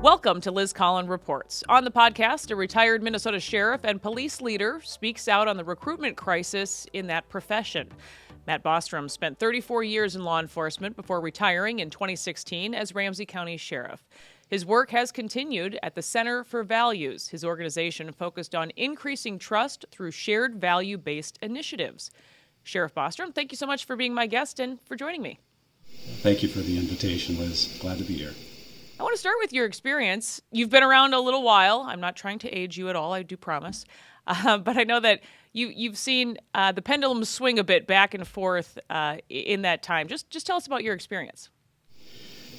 Welcome to Liz Collin Reports. On the podcast, a retired Minnesota sheriff and police leader speaks out on the recruitment crisis in that profession. Matt Bostrom spent 34 years in law enforcement before retiring in 2016 as Ramsey County sheriff. His work has continued at the Center for Values. His organization focused on increasing trust through shared value-based initiatives. Sheriff Bostrom, thank you so much for being my guest and for joining me. Thank you for the invitation, Liz. Glad to be here. I want to start with your experience. You've been around a little while. I'm not trying to age you at all, I do promise. But I know that you've seen the pendulum swing a bit back and forth in that time. Just tell us about your experience.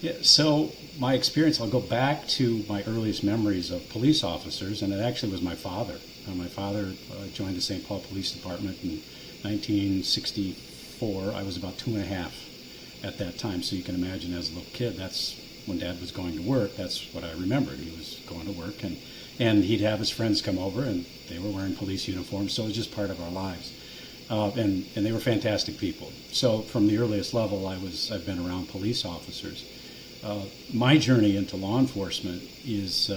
Yeah, so my experience, I'll go back to my earliest memories of police officers, and it actually was my father. My father joined the St. Paul Police Department in 1964. I was about 2.5 at that time, so you can imagine as a little kid, that's when Dad was going to work. That's what I remembered. He was going to work, and he'd have his friends come over, and they were wearing police uniforms, so it was just part of our lives. And they were fantastic people. So from the earliest level, I've been around police officers. My journey into law enforcement is,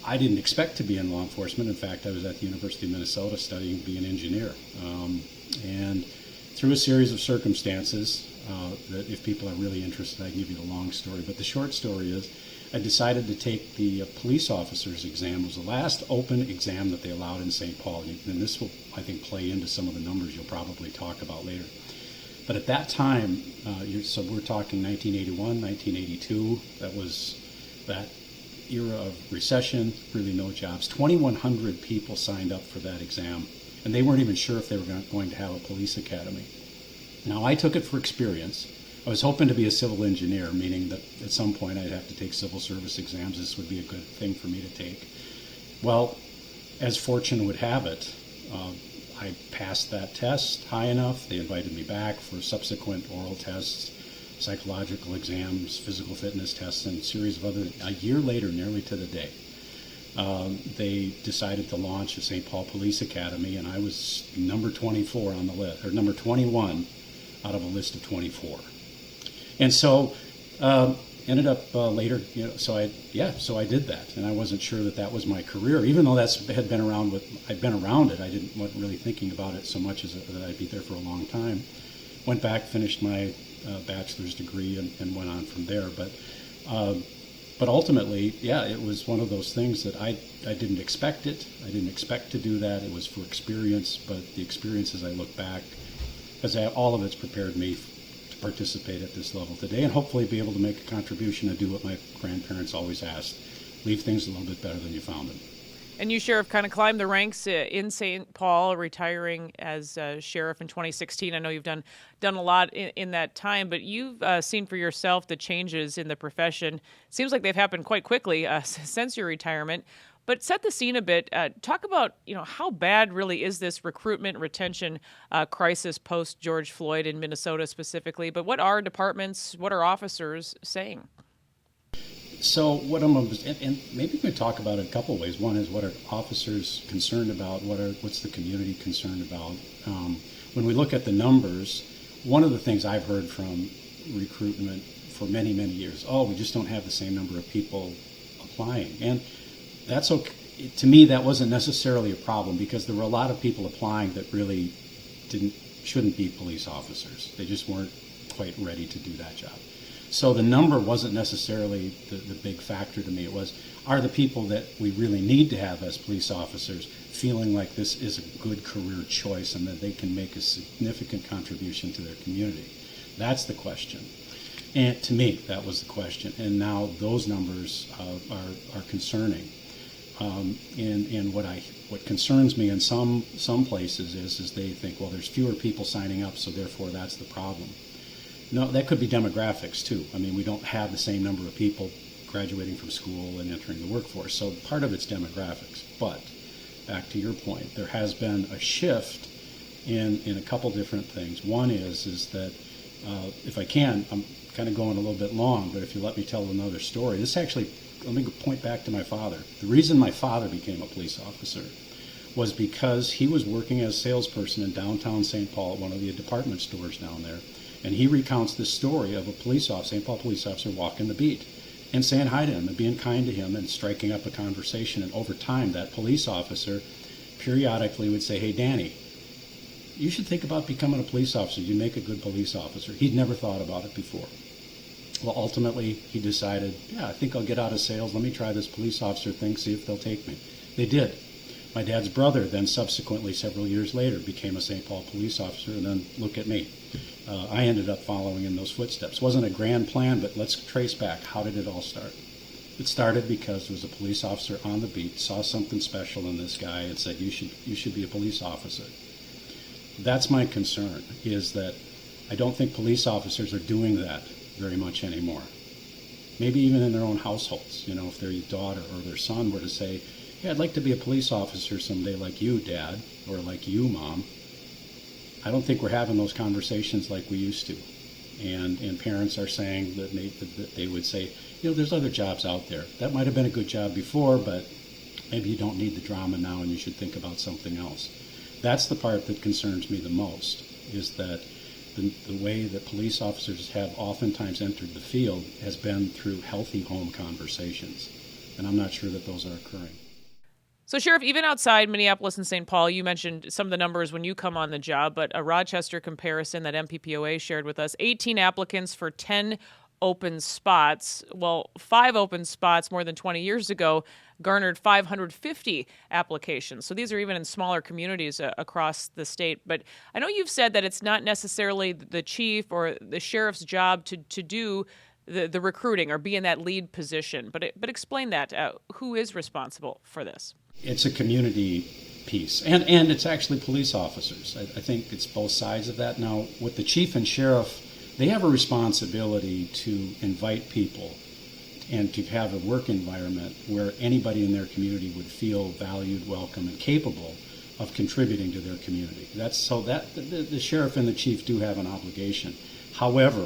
I didn't expect to be in law enforcement. In fact, I was at the University of Minnesota studying to be an engineer. And through a series of circumstances, that if people are really interested, I can give you the long story. But the short story is, I decided to take the police officer's exam. It was the last open exam that they allowed in St. Paul. And this will, I think, play into some of the numbers you'll probably talk about later. But at that time, so we're talking 1981, 1982, that was that era of recession, really no jobs. 2,100 people signed up for that exam, and they weren't even sure if they were going to have a police academy. Now, I took it for experience. I was hoping to be a civil engineer, meaning that at some point I'd have to take civil service exams. This would be a good thing for me to take. Well, as fortune would have it, I passed that test high enough. They invited me back for subsequent oral tests, psychological exams, physical fitness tests, and a series of other. A year later, nearly to the day, they decided to launch a St. Paul Police Academy, and I was number 24 on the list, or number 21 out of a list of 24. And so ended up later, so I did that, and I wasn't sure that was my career, even though I'd been around it. I wasn't really thinking about it so much as that I'd be there for a long time. Went back, finished my bachelor's degree, and went on from there. But ultimately, it was one of those things that I didn't expect it. I didn't expect to do that. It was for experience, but the experience as I look back, all of it's prepared me to participate at this level today, and hopefully be able to make a contribution and do what my grandparents always asked: leave things a little bit better than you found them. And you, Sheriff, kind of climbed the ranks in St. Paul, retiring as sheriff in 2016. I know you've done a lot in that time, but you've seen for yourself the changes in the profession. Seems like they've happened quite quickly since your retirement. But set the scene a bit. Talk about how bad really is this recruitment retention crisis post George Floyd in Minnesota specifically. But what are departments, what are officers saying? So and maybe we can talk about it a couple of ways. One is, what are officers concerned about? What's the community concerned about? When we look at the numbers, one of the things I've heard from recruitment for many, many years, we just don't have the same number of people applying. And that's okay. To me, that wasn't necessarily a problem, because there were a lot of people applying that really shouldn't be police officers. They just weren't quite ready to do that job. So the number wasn't necessarily the big factor to me. It was, are the people that we really need to have as police officers feeling like this is a good career choice and that they can make a significant contribution to their community? That's the question. And to me, that was the question. And now those numbers are concerning. And what concerns me in some places is they think, well, there's fewer people signing up, so therefore that's the problem. No, that could be demographics too. I mean, we don't have the same number of people graduating from school and entering the workforce. So part of it's demographics. But back to your point, there has been a shift in a couple different things. One is that if I can, I'm kind of going a little bit long, but if you let me tell another story, let me point back to my father. The reason my father became a police officer was because he was working as a salesperson in downtown St. Paul at one of the department stores down there. And he recounts this story of a St. Paul police officer walking the beat. and saying hi to him and being kind to him and striking up a conversation. And over time, that police officer periodically would say, "Hey, Danny, you should think about becoming a police officer. You make a good police officer." He'd never thought about it before. Well, ultimately, he decided, yeah, I think I'll get out of sales. Let me try this police officer thing, see if they'll take me. They did. My dad's brother then subsequently, several years later, became a St. Paul police officer, and then look at me. I ended up following in those footsteps. Wasn't a grand plan, but let's trace back. How did it all start? It started because there was a police officer on the beat, saw something special in this guy, and said, you should be a police officer. That's my concern, is that I don't think police officers are doing that very much anymore. Maybe even in their own households. You know, if their daughter or their son were to say, "Hey, I'd like to be a police officer someday like you, Dad," or like you, Mom, I don't think we're having those conversations like we used to. And parents are saying that they would say, you know, there's other jobs out there. That might have been a good job before, but maybe you don't need the drama now and you should think about something else. That's the part that concerns me the most, is that the way that police officers have oftentimes entered the field has been through healthy home conversations. And I'm not sure that those are occurring. So, Sheriff, even outside Minneapolis and St. Paul, you mentioned some of the numbers when you come on the job, but a Rochester comparison that MPPOA shared with us, 18 applicants for 10 open spots. Well, 5 open spots more than 20 years ago garnered 550 applications. So these are even in smaller communities across the state. But I know you've said that it's not necessarily the chief or the sheriff's job to do the recruiting or be in that lead position. But explain that. Who is responsible for this? It's a community piece, and it's actually police officers. I think it's both sides of that. Now, with the chief and sheriff, they have a responsibility to invite people and to have a work environment where anybody in their community would feel valued, welcome, and capable of contributing to their community. The sheriff and the chief do have an obligation. However,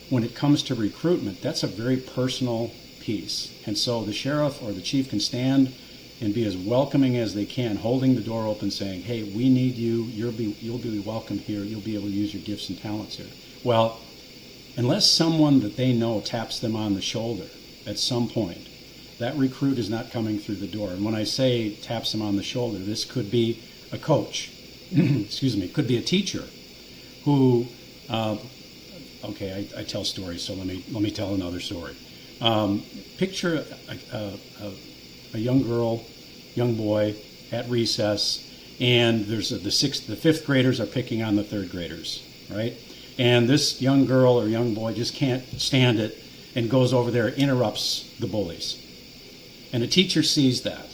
when it comes to recruitment, that's a very personal piece. And so the sheriff or the chief can stand and be as welcoming as they can, holding the door open, saying, "Hey, we need you. You'll be welcome here. You'll be able to use your gifts and talents here." Well, unless someone that they know taps them on the shoulder at some point, that recruit is not coming through the door. And when I say taps them on the shoulder, this could be a coach, excuse me, it could be a teacher who, I tell stories, so let me tell another story. Picture a young girl, young boy at recess, and there's the fifth graders are picking on the third graders, right? And this young girl or young boy just can't stand it and goes over there, interrupts the bullies. And a teacher sees that.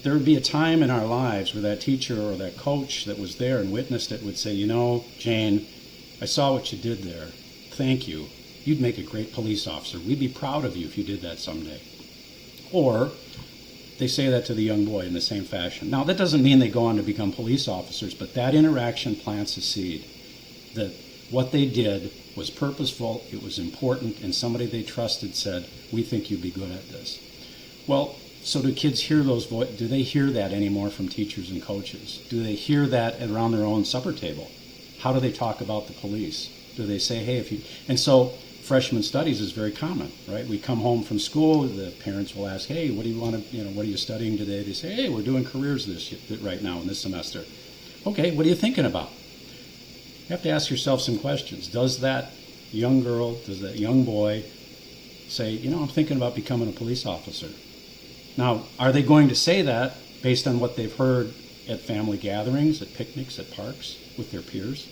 There would be a time in our lives where that teacher or that coach that was there and witnessed it would say, "You know, Jane, I saw what you did there. Thank you. You'd make a great police officer. We'd be proud of you if you did that someday." Or they say that to the young boy in the same fashion. Now, that doesn't mean they go on to become police officers, but that interaction plants a seed that what they did was purposeful, it was important, and somebody they trusted said, "We think you'd be good at this." Well, so do kids hear those do they hear that anymore from teachers and coaches? Do they hear that around their own supper table? How do they talk about the police? Do they say, "Hey, if you..." And so freshman studies is very common, right? We come home from school, the parents will ask, "Hey, what do you want to, what are you studying today?" They say, "Hey, we're doing careers right now in this semester." "Okay, what are you thinking about?" You have to ask yourself some questions. Does that young girl, does that young boy say, "I'm thinking about becoming a police officer"? Now, are they going to say that based on what they've heard at family gatherings, at picnics, at parks with their peers?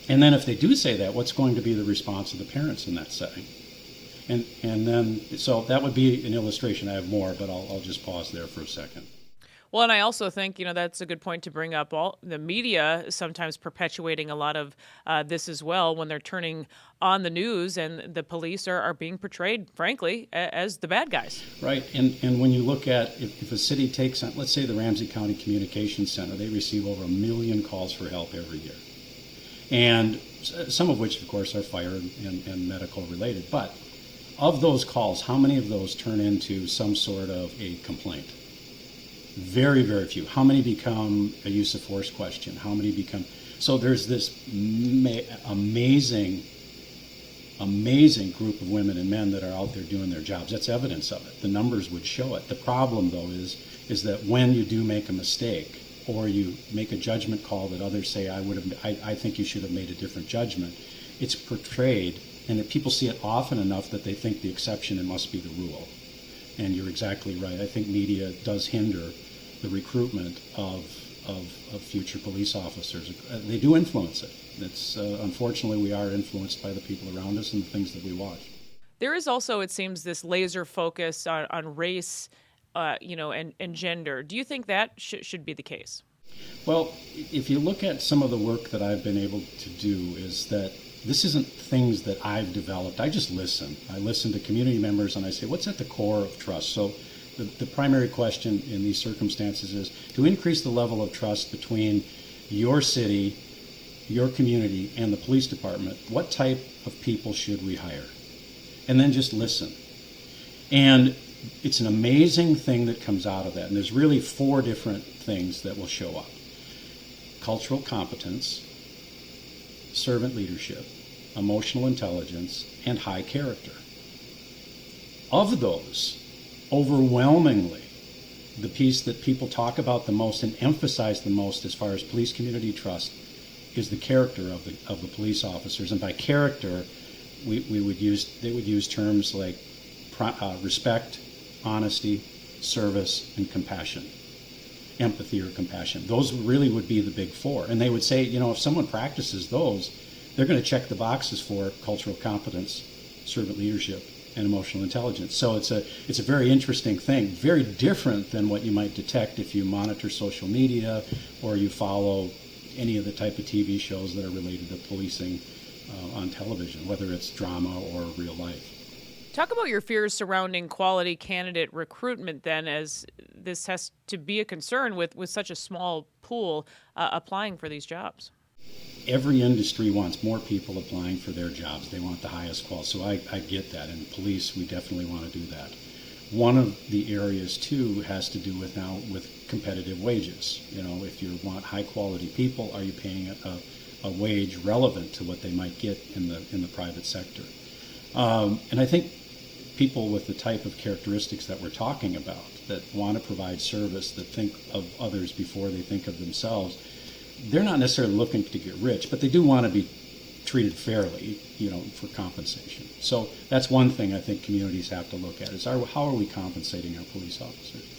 And then if they do say that, what's going to be the response of the parents in that setting? And then, so that would be an illustration. I have more, but I'll just pause there for a second. Well, and I also think, that's a good point to bring up. All the media sometimes perpetuating a lot of this as well when they're turning on the news and the police are being portrayed, frankly, as the bad guys. Right. And when you look at, if a city takes on, let's say the Ramsey County Communications Center, they receive over 1 million calls for help every year. And some of which, of course, are fire and medical related. But of those calls, how many of those turn into some sort of a complaint? Very, very few. How many become a use of force question? How many become... So there's this amazing amazing group of women and men that are out there doing their jobs. That's evidence of it. The numbers would show it. The problem, though, is that when you do make a mistake or you make a judgment call that others say, I think you should have made a different judgment, it's portrayed, and that people see it often enough that they think the exception and must be the rule. And you're exactly right. I think media does hinder the recruitment of future police officers. They do influence it. It's unfortunately, we are influenced by the people around us and the things that we watch. There is also, it seems, this laser focus on race, and gender. Do you think that should be the case? Well, if you look at some of the work that I've been able to do, is that this isn't things that I've developed. I just listen. I listen to community members and I say, what's at the core of trust? So the primary question in these circumstances is to increase the level of trust between your city, your community, and the police department. What type of people should we hire? And then just listen. And it's an amazing thing that comes out of that. And there's really 4 different things that will show up: cultural competence, servant leadership, emotional intelligence, and high character. Of those, overwhelmingly, the piece that people talk about the most and emphasize the most as far as police community trust is the character of the police officers. And by character, they would use terms like respect, honesty, service, and compassion. Empathy or compassion. Those really would be the big 4. And they would say, if someone practices those, they're going to check the boxes for cultural competence, servant leadership, and emotional intelligence. So it's a very interesting thing, very different than what you might detect if you monitor social media or you follow any of the type of TV shows that are related to policing on television, whether it's drama or real life. Talk about your fears surrounding quality candidate recruitment then, as this has to be a concern with such a small pool applying for these jobs. Every industry wants more people applying for their jobs. They want the highest quality. So I get that. In police, we definitely want to do that. One of the areas, too, has to do with competitive wages. If you want high quality people, are you paying a wage relevant to what they might get in the private sector? And I think people with the type of characteristics that we're talking about, that want to provide service, that think of others before they think of themselves, they're not necessarily looking to get rich, but they do want to be treated fairly, for compensation. So that's one thing I think communities have to look at is how are we compensating our police officers?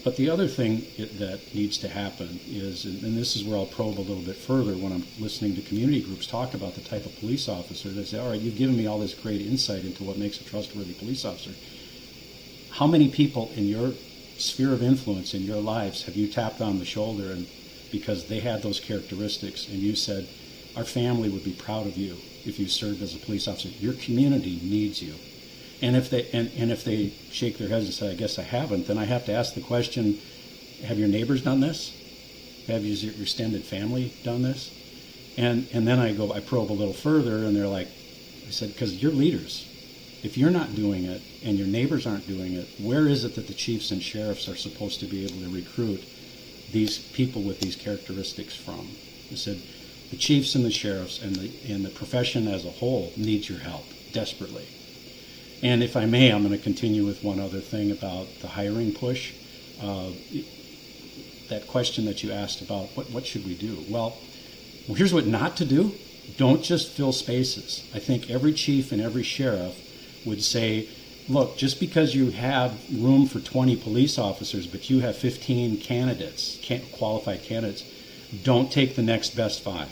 But the other thing that needs to happen is, and this is where I'll probe a little bit further when I'm listening to community groups talk about the type of police officer, they say, all right, you've given me all this great insight into what makes a trustworthy police officer. How many people in your sphere of influence in your lives have you tapped on the shoulder and because they had those characteristics and you said, our family would be proud of you if you served as a police officer. Your community needs you. And if they shake their heads and say, I guess I haven't, then I have to ask the question, have your neighbors done this? Have your extended family done this? And then I probe a little further, and they're like, I said, because you're leaders. If you're not doing it and your neighbors aren't doing it, where is it that the chiefs and sheriffs are supposed to be able to recruit these people with these characteristics from? I said, the chiefs and the sheriffs and the profession as a whole needs your help desperately. And if I may, I'm going to continue with one other thing about the hiring push. That question that you asked about what should we do? Well, here's what not to do. Don't just fill spaces. I think every chief and every sheriff would say, look, just because you have room for 20 police officers, but you have 15 candidates, qualified candidates, don't take the next best 5.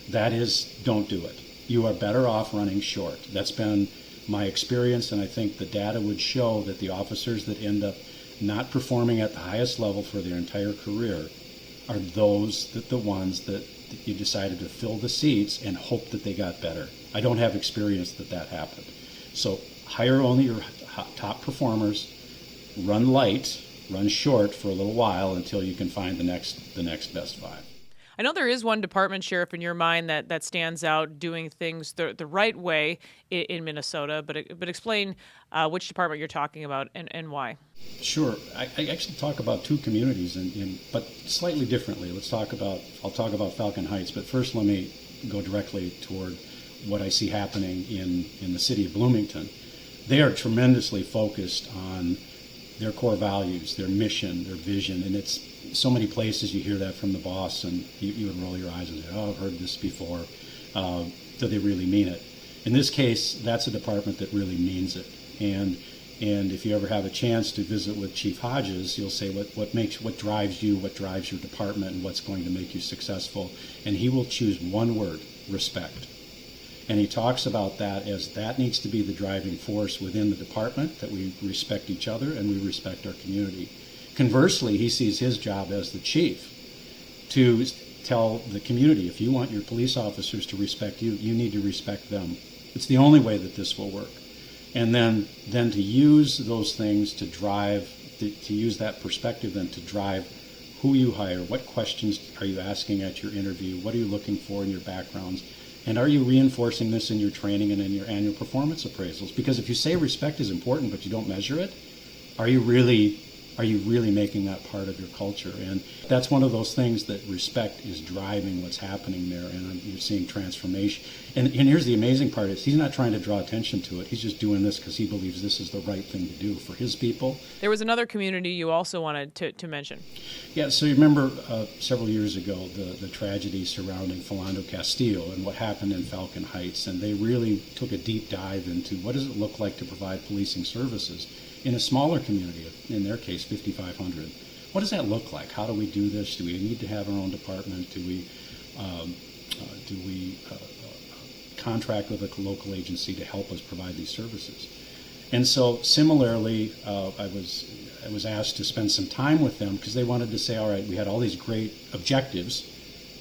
That is, don't do it. You are better off running short. That's been my experience, and I think the data would show that the officers that end up not performing at the highest level for their entire career are the ones that you decided to fill the seats and hope that they got better. I don't have experience that happened. So hire only your top performers, run light, run short for a little while until you can find the next best 5. I know there is one department, Sheriff, in your mind that stands out doing things the right way in Minnesota, but explain which department you're talking about and why. Sure. I actually talk about 2 communities, but slightly differently. I'll talk about Falcon Heights, but first let me go directly toward what I see happening in the city of Bloomington. They are tremendously focused on their core values, their mission, their vision, and it's so many places you hear that from the boss, and you would roll your eyes and say, "Oh, I've heard this before." Do they really mean it? In this case, that's a department that really means it, and if you ever have a chance to visit with Chief Hodges, you'll say what drives you, what drives your department, and what's going to make you successful, and he will choose one word: respect. And he talks about that as that needs to be the driving force within the department, that we respect each other and we respect our community. Conversely, he sees his job as the chief to tell the community, if you want your police officers to respect you, you need to respect them. It's the only way that this will work. And then to use those things to drive, to use that perspective then to drive who you hire, what questions are you asking at your interview, what are you looking for in your backgrounds, and are you reinforcing this in your training and in your annual performance appraisals? Because if you say respect is important but you don't measure it, are you really making that part of your culture? And that's one of those things that respect is driving what's happening there, and you're seeing transformation. And here's the amazing part is he's not trying to draw attention to it. He's just doing this because he believes this is the right thing to do for his people. There was another community you also wanted to mention. Yeah, so you remember several years ago the tragedy surrounding Philando Castillo and what happened in Falcon Heights, and they really took a deep dive into what does it look like to provide policing services in a smaller community, in their case 5,500. What does that look like? How do we do this? Do we need to have our own department? Do we contract with a local agency to help us provide these services? And so similarly, I was asked to spend some time with them because they wanted to say, all right, we had all these great objectives.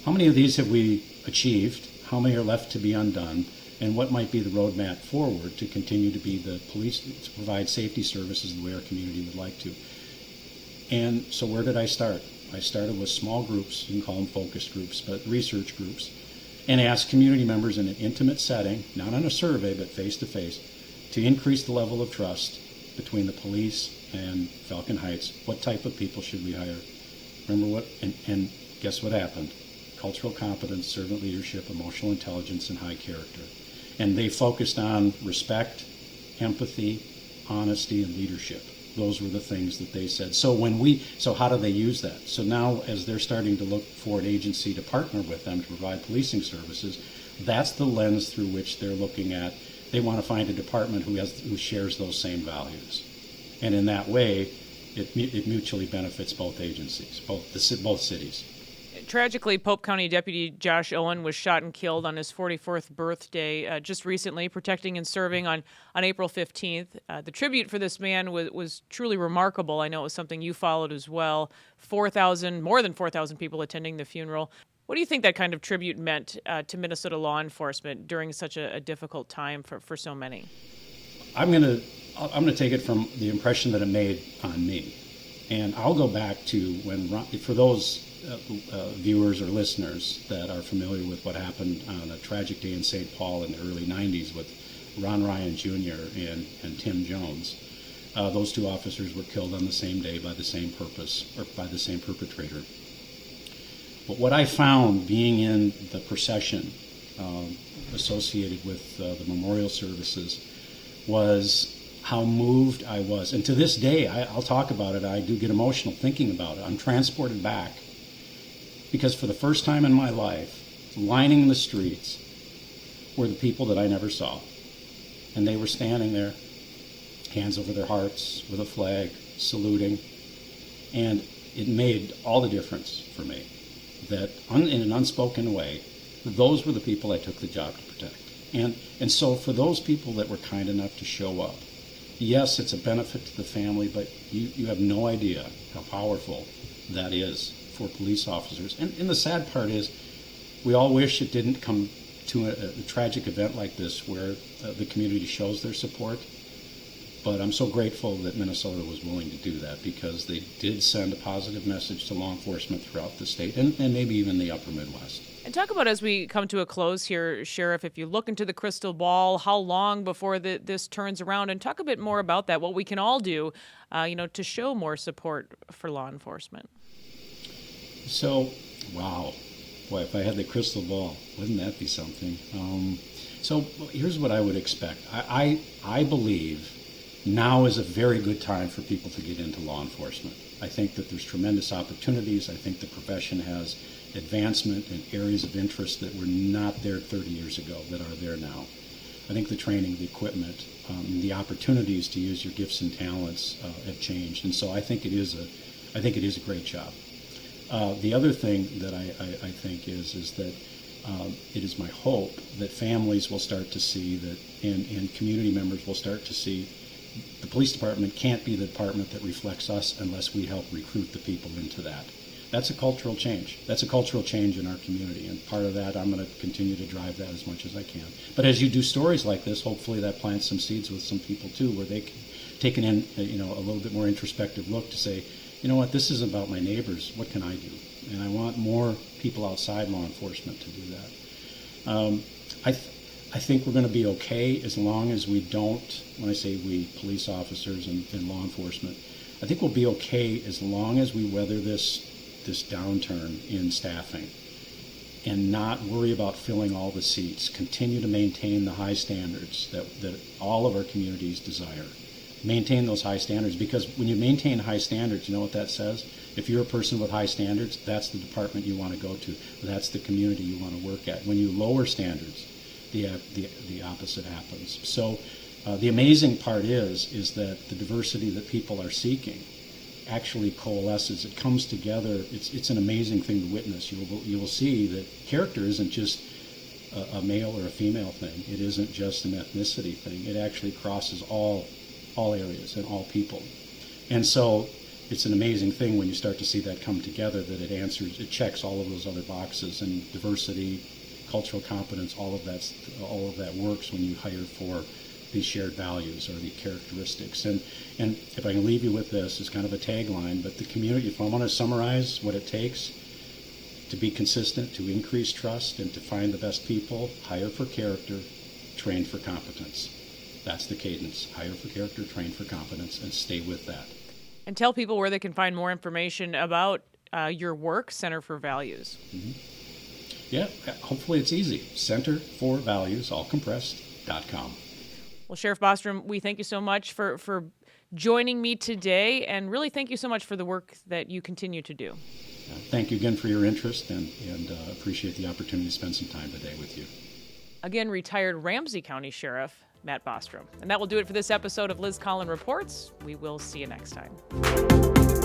How many of these have we achieved? How many are left to be undone? And what might be the roadmap forward to continue to be the police, to provide safety services the way our community would like to. And so where did I start? I started with small groups, you can call them focus groups, but research groups, and asked community members in an intimate setting, not on a survey, but face-to-face, to increase the level of trust between the police and Falcon Heights. What type of people should we hire? Remember what, and guess what happened? Cultural competence, servant leadership, emotional intelligence, and high character. And they focused on respect, empathy, honesty, and leadership. Those were the things that they said. So how do they use that? So now as they're starting to look for an agency to partner with them to provide policing services, that's the lens through which they're looking at. They want to find a department who shares those same values. And in that way, it mutually benefits both agencies, both cities. Tragically, Pope County Deputy Josh Owen was shot and killed on his 44th birthday just recently, protecting and serving on April 15th. The tribute for this man was truly remarkable. I know it was something you followed as well. More than 4,000 people attending the funeral. What do you think that kind of tribute meant to Minnesota law enforcement during such a difficult time for so many? I'm gonna take it from the impression that it made on me, and I'll go back to for those viewers or listeners that are familiar with what happened on a tragic day in St. Paul in the early 90s with Ron Ryan Jr. and Tim Jones. Those two officers were killed on the same day by the same perpetrator. But what I found being in the procession associated with the memorial services was how moved I was. And to this day, I'll talk about it. I do get emotional thinking about it. I'm transported back because for the first time in my life, lining the streets were the people that I never saw. And they were standing there, hands over their hearts, with a flag, saluting. And it made all the difference for me that in an unspoken way, those were the people I took the job to protect. And so for those people that were kind enough to show up, yes, it's a benefit to the family, but you have no idea how powerful that is for police officers. And the sad part is we all wish it didn't come to a tragic event like this where the community shows their support. But I'm so grateful that Minnesota was willing to do that because they did send a positive message to law enforcement throughout the state and maybe even the upper Midwest. And talk about, as we come to a close here, Sheriff, if you look into the crystal ball, how long before this turns around? And talk a bit more about that, what we can all do, to show more support for law enforcement. So, wow. Boy, if I had the crystal ball, wouldn't that be something? So here's what I would expect. I believe now is a very good time for people to get into law enforcement. I think that there's tremendous opportunities. I think the profession has advancement in areas of interest that were not there 30 years ago that are there now. I think the training, the equipment, the opportunities to use your gifts and talents have changed, and so I think it is a great job. The other thing that I think is that it is my hope that families will start to see that, and community members will start to see the police department can't be the department that reflects us unless we help recruit the people into that. That's a cultural change. That's a cultural change in our community, and part of that, I'm going to continue to drive that as much as I can. But as you do stories like this, hopefully that plants some seeds with some people too, where they can take a little bit more introspective look to say, you know what, this is about my neighbors. What can I do? And I want more people outside law enforcement to do that. I think we're going to be okay as long as we don't, when I say we, police officers and law enforcement, I think we'll be okay as long as we weather this downturn in staffing and not worry about filling all the seats, continue to maintain the high standards that all of our communities desire. Maintain those high standards, because when you maintain high standards, you know what that says? If you're a person with high standards, that's the department you want to go to. That's the community you want to work at. When you lower standards, the opposite happens. So the amazing part is that the diversity that people are seeking actually coalesces. It comes together. It's an amazing thing to witness. You will see that character isn't just a male or a female thing. It isn't just an ethnicity thing. It actually crosses all areas and all people. And so it's an amazing thing when you start to see that come together, that it checks all of those other boxes, and diversity, cultural competence, all of that works when you hire for these shared values or the characteristics. And if I can leave you with this, it's kind of a tagline, but the community, if I want to summarize what it takes to be consistent, to increase trust, and to find the best people, hire for character, train for competence. That's the cadence. Hire for character, train for competence, and stay with that. And tell people where they can find more information about your work, Center for Values. Mm-hmm. Yeah, hopefully it's easy. Centerforvalues, all compressed.com. Well, Sheriff Bostrom, we thank you so much for joining me today, and really thank you so much for the work that you continue to do. Thank you again for your interest, and appreciate the opportunity to spend some time today with you. Again, retired Ramsey County Sheriff Matt Bostrom. And that will do it for this episode of Liz Collin Reports. We will see you next time.